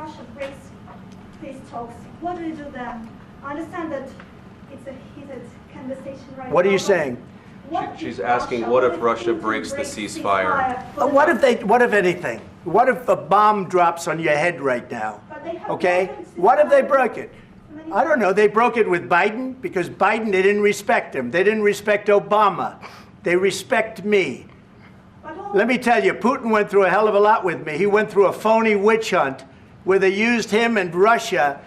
Russia breaks peace talks, what do you do then? I understand that it's a heated conversation right now. What are you saying? She's asking, what if Russia breaks the ceasefire? What if anything? What if a bomb drops on your head right now? Okay? What if they broke it? I don't know. They broke it with Biden because Biden, they didn't respect him. They didn't respect Obama. They respect me. Let me tell you, Putin went through a hell of a lot with me. He went through a phony witch hunt where they used him and Russia.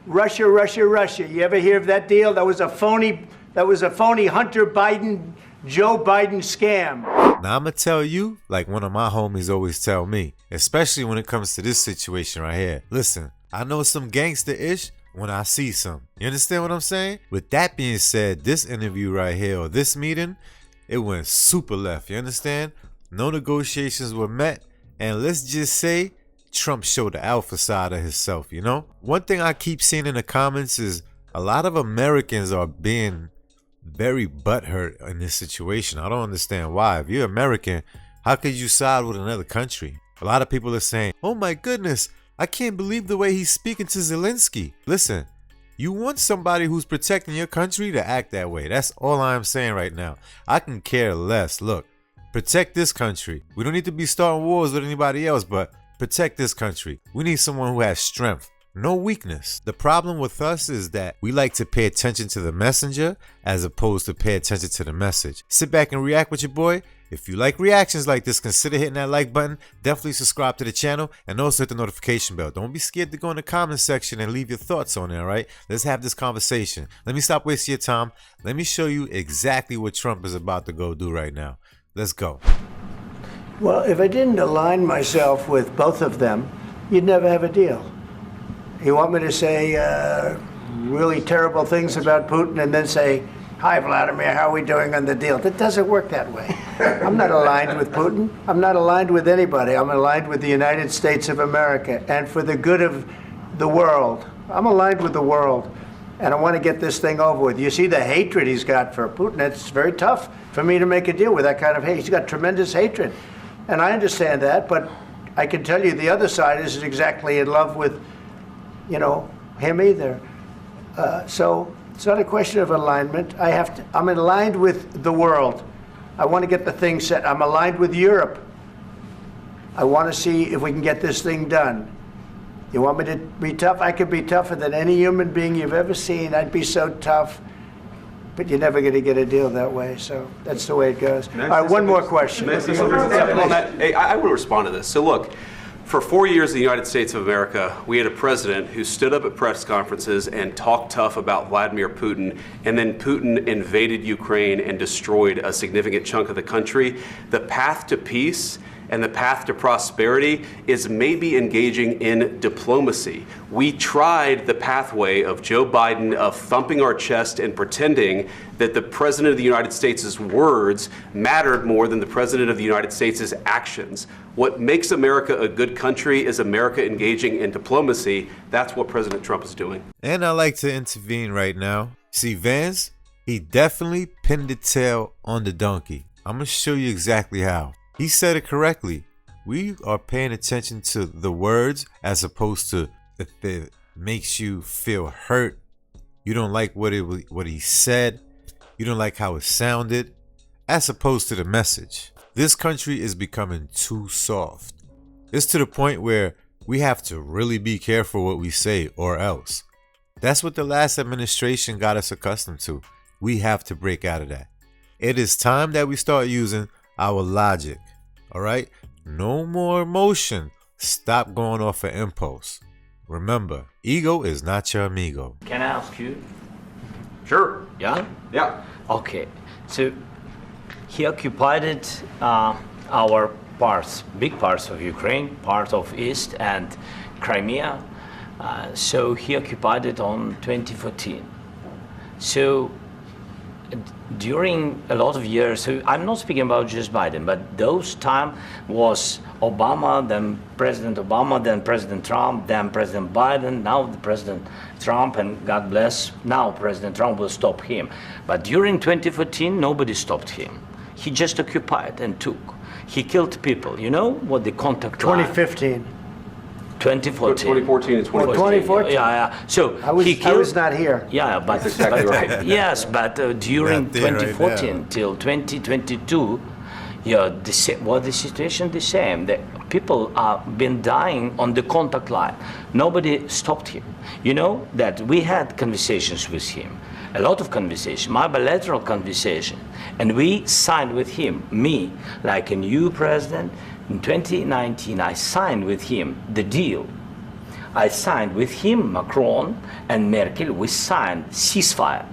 You ever hear of that deal? That was a phony Hunter Biden, Joe Biden scam. Now I'm gonna tell you, like one of my homies always tell me, especially when it comes to this situation right here. Listen, I know some gangster-ish when I see some. You understand what I'm saying? With that being said, this interview right here, or this meeting, it went super left. You understand? No negotiations were met, and let's just say Trump showed the alpha side of himself, you know? One thing I keep seeing in the comments is a lot of Americans are being very butthurt in this situation. I don't understand why. If you're American, how could you side with another country? A lot of people are saying, oh my goodness, I can't believe the way he's speaking to Zelensky. Listen, you want somebody who's protecting your country to act that way. That's all I'm saying right now. I can care less. Look, protect this country. We don't need to be starting wars with anybody else, but protect this country. We need someone who has strength, no weakness. The problem with us is that we like to pay attention to the messenger as opposed to pay attention to the message. Sit back and react with your boy. If you like reactions like this, consider hitting that like button. Definitely subscribe to the channel and also hit the notification bell. Don't be scared to go in the comment section and leave your thoughts on there, right? Let's have this conversation. Let me stop wasting your time. Let me show you exactly what Trump is about to go do right now. Let's go. Well, if I didn't align myself with both of them, you'd never have a deal. You want me to say really terrible things about Putin and then say, hi, Vladimir, how are we doing on the deal? That doesn't work that way. I'm not aligned with Putin. I'm not aligned with anybody. I'm aligned with the United States of America and for the good of the world. I'm aligned with the world, and I want to get this thing over with. You see the hatred he's got for Putin. It's very tough for me to make a deal with that kind of hate. He's got tremendous hatred, and I understand that, but I can tell you the other side isn't exactly in love with, you know, him either. So it's not a question of alignment. I'm aligned with the world. I want to get the thing set. I'm aligned with Europe. I want to see if we can get this thing done. You want me to be tough? I could be tougher than any human being you've ever seen. I'd be so tough. But you're never going to get a deal that way. So that's the way it goes. All right, one more question. Hey, I want to respond to this. So look, for 4 years in the United States of America, we had a president who stood up at press conferences and talked tough about Vladimir Putin, and then Putin invaded Ukraine and destroyed a significant chunk of the country. The path to peace and the path to prosperity is maybe engaging in diplomacy. We tried the pathway of Joe Biden of thumping our chest and pretending that the President of the United States' words mattered more than the President of the United States' actions. What makes America a good country is America engaging in diplomacy. That's what President Trump is doing. And I like to intervene right now. See, Vance, he definitely pinned the tail on the donkey. I'm going to show you exactly how. He said it correctly. We are paying attention to the words as opposed to if it makes you feel hurt. You don't like what he said. You don't like how it sounded, as opposed to the message. This country is becoming too soft. It's to the point where we have to really be careful what we say or else. That's what the last administration got us accustomed to. We have to break out of that. It is time that we start using our logic. All right? No more emotion. Stop going off of impulse. Remember, ego is not your amigo. Can I ask you? Sure. Yeah? Yeah. Okay. So he occupied our parts, big parts of Ukraine, part of East and Crimea. So he occupied it on 2014. So during a lot of years, so I'm not speaking about just Biden, but those time was Obama, then President Obama, then President Trump, then President Biden, now the President Trump, and God bless, now President Trump will stop him. But during 2014, nobody stopped him. He just occupied and took. He killed people. You know what the contact 2015. 2014. 2014 and 2015. 2014. Yeah. So I was not here. Yeah, but, That's exactly right. yes, but during Not there right 2014 now. till 2022, yeah, the situation the same. The people are been dying on the contact line. Nobody stopped him. You know that we had conversations with him, a lot of conversation, my bilateral conversation, and we signed with him, me, like a new president. In 2019, I signed with him the deal. I signed with him, Macron and Merkel, we signed ceasefire.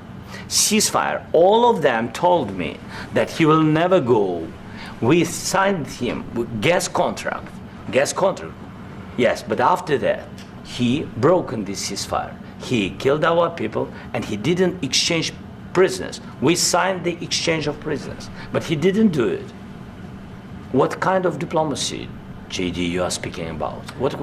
Ceasefire. All of them told me that he will never go. We signed him with gas contract. Yes, but after that, he broken this ceasefire. He killed our people and he didn't exchange prisoners. We signed the exchange of prisoners, but he didn't do it. What kind of diplomacy, JD, you are speaking about? What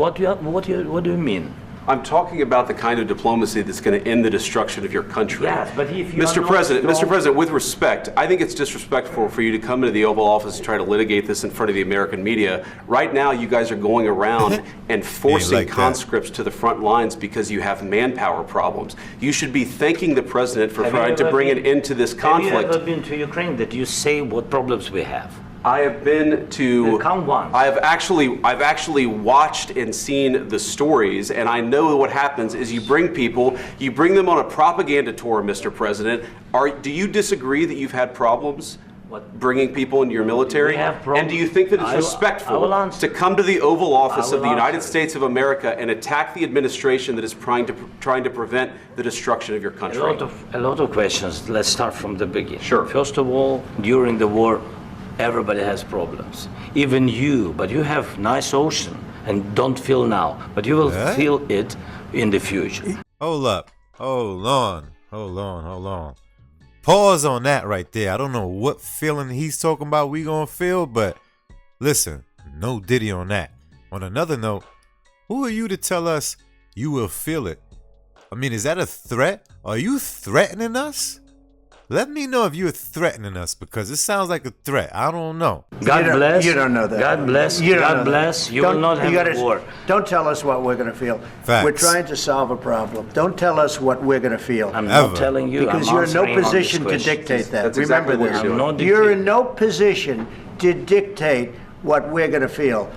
do you mean? I'm talking about the kind of diplomacy that's going to end the destruction of your country. Yes, but if you Mr. are not President, strong- Mr. President, with respect, I think it's disrespectful for you to come into the Oval Office and try to litigate this in front of the American media. Right now, you guys are going around and forcing like that. conscripts to the front lines because you have manpower problems. You should be thanking the president for Have you trying to ever bring an been- end to this conflict. Have you ever been to Ukraine that you say what problems we have? I have been to. Count once. I've actually watched and seen the stories, and I know what happens is you bring them on a propaganda tour, Mr. President. Do you disagree that you've had problems bringing people into your military? We have And problems. do you think that it's I will respectful answer. to come to the Oval Office I of the will United answer. States of America and attack the administration that is trying to prevent the destruction of your country? A lot of questions. Let's start from the beginning. Sure. First of all, during the war, everybody has problems. Even you, but you have nice ocean and don't feel now, but you will Huh? feel it in the future. Hold up. Hold on. Pause on that right there. I don't know what feeling he's talking about we gonna feel, but listen, no diddy on that. On another note, who are you to tell us you will feel it? I mean, is that a threat? Are you threatening us? Let me know if you're threatening us, because it sounds like a threat. I don't know. God You don't- bless. you don't know that. God bless. You don't know God that. bless. You will Don't- not have gotta- a war. Don't tell us what we're going to feel. Facts. We're trying to solve a problem. Don't tell us what we're going to feel. I'm Ever. not telling you. Because I'm you're in no answering on this position to question. dictate that. That's Remember exactly what this. you're doing. I'm not You're dictating. in no position to dictate what we're going to feel.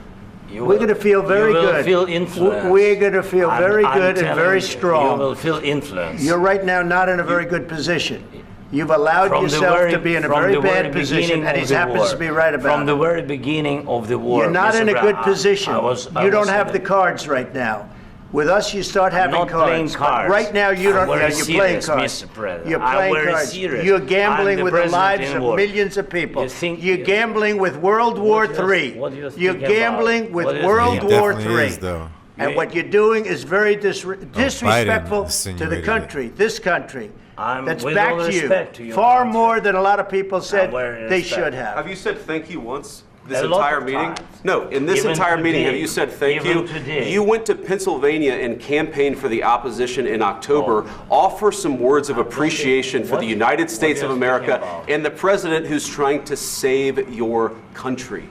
You We're will- going to feel very you will good. Feel influence. We're going to feel very I'm good and telling very you, strong. You will feel influence. You're right now not in a very good position. You've allowed From the yourself very- to be in a from very the bad very position, beginning and of he the happens war. to be right about From the it. very beginning of the war. You're not Mr. in a Brown, good position. I You don't was have in the a- cards right now. With us, you start having not playing cards. cards. But right now, you I'm don't. very Yeah, you're playing serious, cards. Mr. President. You're I'm playing very cards. serious. You're I'm gambling the with the president lives in of war. millions of people. You think- You're gambling with World War What do you- III. what do you You're think about? gambling with What do you World think He War definitely III. is, though. And what you're doing is very disrespectful to the insinuated country, this country. I'm- That's with back all to you. respect to your Far country. more than a lot of people said very they respect. should have. Have you said thank you once this A lot entire of meeting? times. No, in this Even entire meeting, today. have you said thank Even you? today. You went to Pennsylvania and campaigned for the opposition in October. Offer some words of appreciation for what- the United States what of you're speaking America about? and the president who's trying to save your country.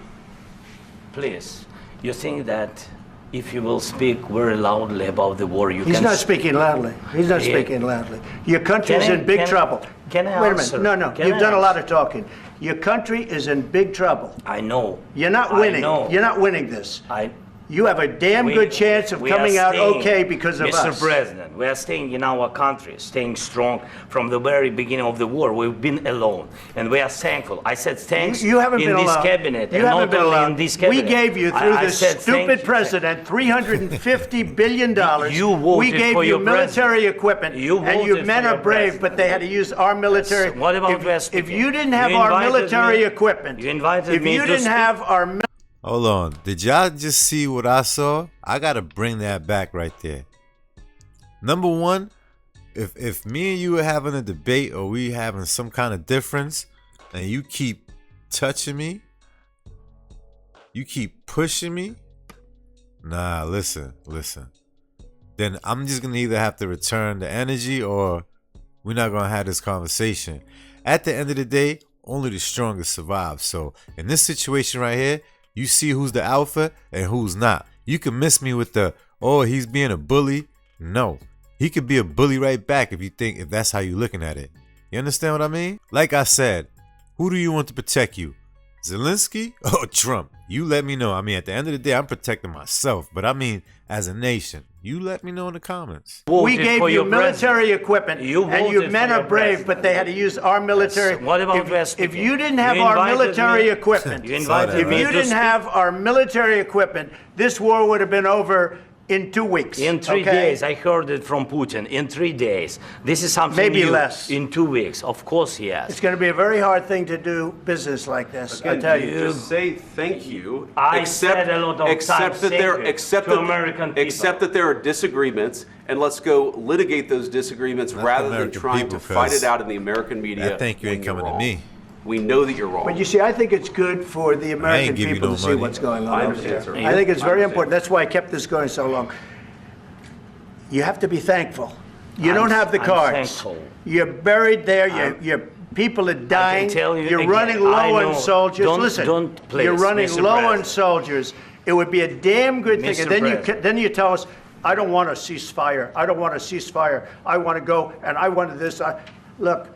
Please, you think that if you will speak very loudly about the war, you He's can... not speaking loudly. He's not Yeah. speaking loudly. Your country is Can I- in big can- trouble. can I Wait a answer? minute. No. Can You've I done a lot answer? of talking. Your country is in big trouble. I know. You're not I winning. know. You're not winning this. I... You have a damn We- good chance of we are coming out staying, okay because of Mr. us. President, we are staying in our country, staying strong from the very beginning of the war. We've been alone, and we are thankful. I said thanks You haven't in been this alone. cabinet, You and haven't not been only alone. in this cabinet. We gave you, through I this said thank stupid you. president, $350 billion. You voted We gave for you your military president. equipment, You and you voted men for are your brave, president. but they had to use our military. Yes. What about if, West if Indies? you didn't have You our invited military me- equipment, you invited if me you to didn't speak- have our Hold on. Did y'all just see what I saw? I gotta bring that back right there. Number one, if me and you are having a debate or we having some kind of difference and you keep touching me, you keep pushing me, nah, listen. Then I'm just gonna either have to return the energy or we're not gonna have this conversation. At the end of the day, only the strongest survive. So in this situation right here, you see who's the alpha and who's not. You can miss me with the oh, he's being a bully. No, he could be a bully right back if that's how you're looking at it. You understand what I mean? Like I said, who do you want to protect you? Zelensky or Trump? You let me know. I mean, at the end of the day, I'm protecting myself, but I mean, as a nation, you let me know in the comments. We gave you military equipment, and your men are brave, but they had to use our military. What about if you didn't have our military equipment, You invited if me you to didn't speak. have our military equipment, this war would have been over in 2 weeks. In 3 days, I heard it from Putin. In 3 days, this is something Maybe new. less. In 2 weeks, of course, yes. It's going to be a very hard thing to do business like this. I tell you. Just say thank you. I said a lot of times that there, thank you accept to that, American people. accept that there are disagreements, and let's go litigate those disagreements Not rather the than American trying people, to fight cuz it out in the American media. that thank you when ain't you're coming to wrong. me. We know that you're wrong. But you see, I think it's good for the American give you people no to see money. what's going on I over understand, there. sir. I think it's I very understand. important. That's why I kept this going so long. You have to be thankful. You don't have the I'm cards. thankful. You're buried there. Your people are dying. tell you You're again, running I low know. on soldiers. Don't- Listen, don't please, you're running Mr. low on President. soldiers. It would be a damn good thing. Mr. And President. then you tell us, I don't want a ceasefire. I don't want a ceasefire. I want to go and I wanted this. Look,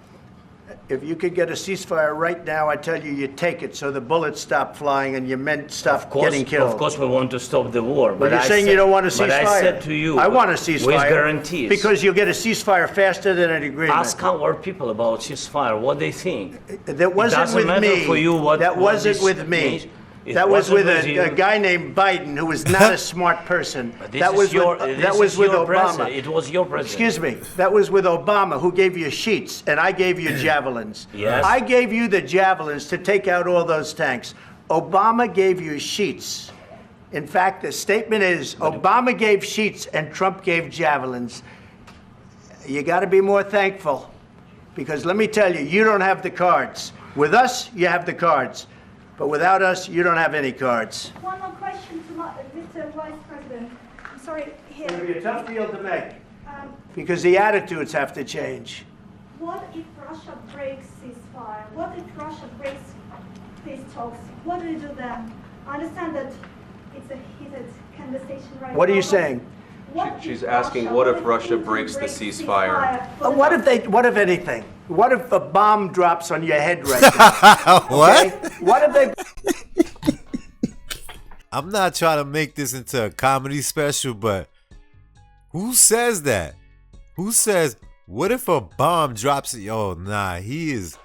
if you could get a ceasefire right now, I tell you, you take it so the bullets stop flying and your men stop getting killed. Of course, we want to stop the war. But you're saying you don't want a ceasefire. But I said to you, I want a ceasefire. with guarantees. Because you'll get a ceasefire faster than an agreement. Ask our people about ceasefire, what they think. That wasn't doesn't with matter me. for you what- That what wasn't this with me. means. It That was wasn't with with you. a guy named Biden, who was not a smart person. But this That is was your, with, this that was is with your Obama. president. It was your president. Excuse me. That was with Obama, who gave you sheets, and I gave you javelins. Yes. I gave you the javelins to take out all those tanks. Obama gave you sheets. In fact, the statement is Obama gave sheets and Trump gave javelins. You got to be more thankful, because let me tell you, you don't have the cards. With us, you have the cards. But without us, you don't have any cards. One more question to Mr. Vice President. I'm sorry, It's going to be here. a tough deal to make, Um, because the attitudes have to change. What if Russia breaks ceasefire? What if Russia breaks peace talks? What do you do then? I understand that it's a heated conversation right now. What are you but saying? what She's if asking, what if Russia Putin breaks the breaks ceasefire? What if anything? What if a bomb drops on your head right now? What? Okay? What if they... I'm not trying to make this into a comedy special, but who says that? Who says, what if a bomb drops it? Yo, nah, he's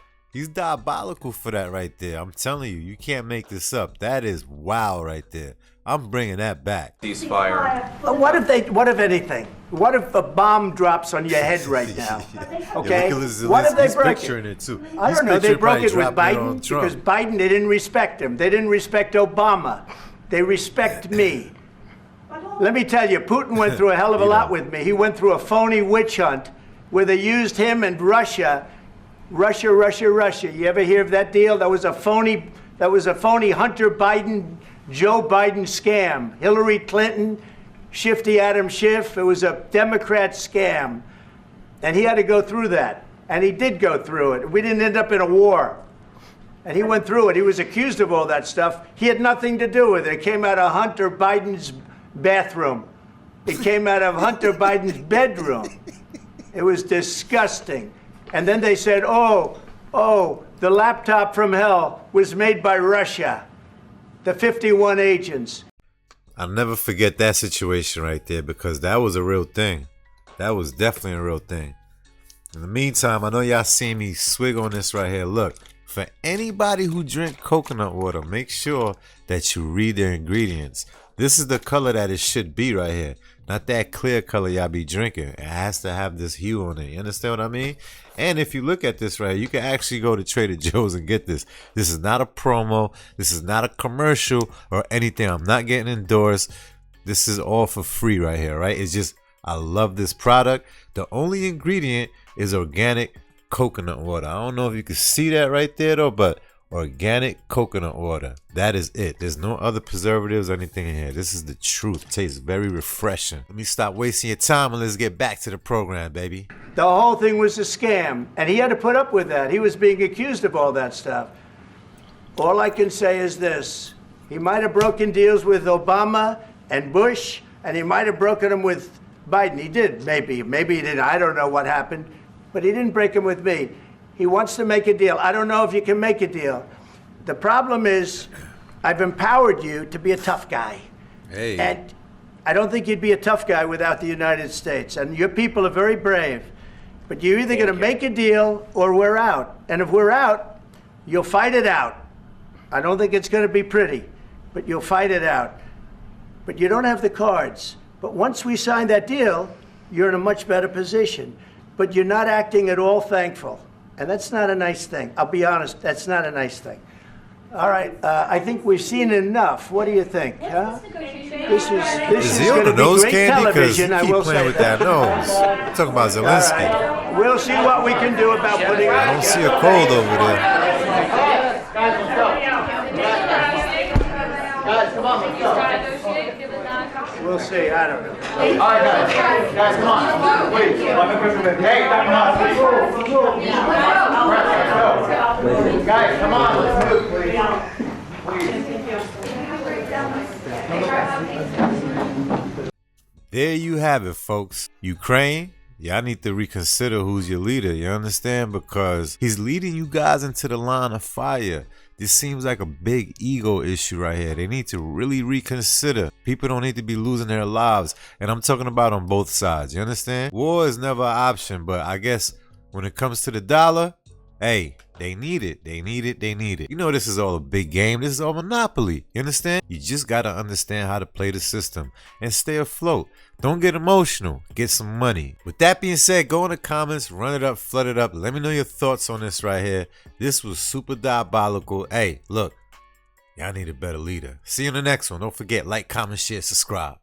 diabolical for that right there. I'm telling you, you can't make this up. That is wow right there. I'm bringing that back. Ceasefire. What if anything? What if a bomb drops on your head right now? Okay? Yeah, look at What if they Zelensky's break picture it? in it too. I His don't know. They picture broke probably it with dropping on Biden Trump. because Biden, they didn't respect him. They didn't respect Obama. They respect me. Let me tell you, Putin went through a hell of a lot with me. He went through a phony witch hunt where they used him and Russia. Russia. You ever hear of that deal? That was a phony Hunter Biden, Joe Biden scam. Hillary Clinton, Shifty Adam Schiff. It was a Democrat scam. And he had to go through that. And he did go through it. We didn't end up in a war. And he went through it. He was accused of all that stuff. He had nothing to do with it. It came out of Hunter Biden's bathroom. It came out of Hunter Biden's bedroom. It was disgusting. And then they said, oh, the laptop from hell was made by Russia. The 51 agents. I'll never forget that situation right there because that was a real thing. That was definitely a real thing. In the meantime, I know y'all seen me swig on this right here. Look, for anybody who drink coconut water, make sure that you read their ingredients. This is the color that it should be right here. Not that clear color y'all be drinking. It has to have this hue on it. You understand what I mean? And if you look at this right here, you can actually go to Trader Joe's and get this. This is not a promo. This is not a commercial or anything. I'm not getting endorsed. This is all for free right here, right? It's just, I love this product. The only ingredient is organic coconut water. I don't know if you can see that right there though, but organic coconut water. That is it. There's no other preservatives or anything in here. This is the truth. It tastes very refreshing. Let me stop wasting your time and let's get back to the program, baby. The whole thing was a scam, and he had to put up with that. He was being accused of all that stuff. All I can say is this. He might have broken deals with Obama and Bush, And he might have broken them with Biden. He did, maybe. Maybe he didn't. I don't know what happened. But he didn't break them with me. He wants to make a deal. I don't know if you can make a deal. The problem is, I've empowered you to be a tough guy. Hey. And I don't think you'd be a tough guy without the United States. And your people are very brave. But you're either going to make a deal or we're out. And if we're out, you'll fight it out. I don't think it's going to be pretty, but you'll fight it out. But you don't have the cards. But once we sign that deal, you're in a much better position. But you're not acting at all thankful. And that's not a nice thing. I'll be honest, that's not a nice thing. All right, I think we've seen enough. What do you think? Huh? This Is is he on going the to be nose great candy? Because he television, I keep will playing say with that nose. I'm talking about All Zelensky. right. We'll see what we can do about putting it I don't see a together. cold over there. Guys, let's go. Guys, come on, let's go. We'll see, I don't know. All right, guys. Guys, come on. Please. Hey, come on. Let's go. Guys, come on. Let's move, please. There you have it, folks. Ukraine, y'all need to reconsider who's your leader, you understand? Because he's leading you guys into the line of fire. This seems like a big ego issue right here. They need to really reconsider. People don't need to be losing their lives. And I'm talking about on both sides, you understand? War is never an option, but I guess when it comes to the dollar, hey, they need it. They need it. They need it. You know this is all a big game. This is all Monopoly. You understand? You just got to understand how to play the system and stay afloat. Don't get emotional. Get some money. With that being said, go in the comments, run it up, flood it up. Let me know your thoughts on this right here. This was super diabolical. Hey, look, y'all need a better leader. See you in the next one. Don't forget, like, comment, share, subscribe.